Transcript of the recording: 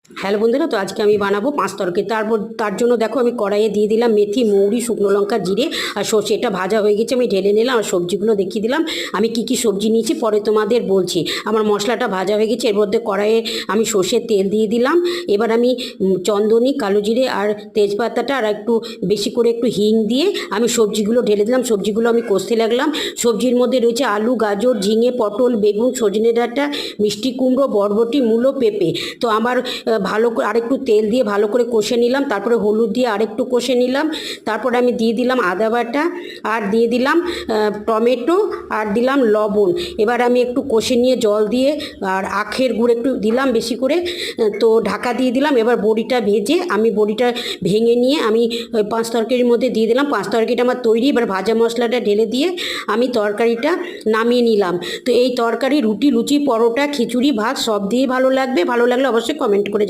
Hello বন্ধুরা, তো আজকে আমি বানাবো পাঁচ তরকারি। তার জন্য দেখো আমি কড়াইয়ে দিয়ে দিলাম মেথি, মৌরি, শুকনো লঙ্কা, জিরে আর সর্ষে। এটা ভাজা হয়ে গেছে, আমি ঢেলে নিলাম আর সবজিগুলো দেখিয়ে দিলাম আমি কি কি সবজি নিয়েছি, পরে তোমাদের বলছি। আমার মশলাটা ভাজা হয়ে গেছে, এর মধ্যে কড়াইয়ে আমি সর্ষের তেল দিয়ে দিলাম। এবার আমি চন্দনী, কালো জিরে আর তেজপাতাটা আর একটু বেশি করে একটু হিং দিয়ে আমি সবজিগুলো ঢেলে দিলাম। সবজিগুলো আমি কষতে লাগলাম। সবজির মধ্যে রয়েছে আলু, গাজর, ঝিঙে, পটল, বেগুন, সজনে ডাঁটা, মিষ্টি কুমড়ো, বরবটি, মূলো, পেঁপে। তো আমার ভালো করে আরেকটু তেল দিয়ে ভালো করে কষে নিলাম। তারপরে হলুদ দিয়ে আরেকটু কষে নিলাম। তারপরে আমি দিয়ে দিলাম আদা বাটা আর দিয়ে দিলাম টমেটো আর দিলাম লবণ। এবার আমি একটু কষে নিয়ে জল দিয়ে আর আখের গুড় একটু দিলাম বেশি করে। তো ঢাকা দিয়ে দিলাম। এবার বড়িটা ভেজে আমি বড়িটা ভেঙে নিয়ে আমি ওই পাঁচ তরকারির মধ্যে দিয়ে দিলাম। পাঁচ তরকারিটা আমার তৈরি। এবার ভাজা মশলাটা ঢেলে দিয়ে আমি তরকারিটা নামিয়ে নিলাম। তো এই তরকারি রুটি, লুচি, পরোটা, খিচুড়ি, ভাত সব দিয়েই ভালো লাগবে। ভালো লাগলে অবশ্যই কমেন্ট করে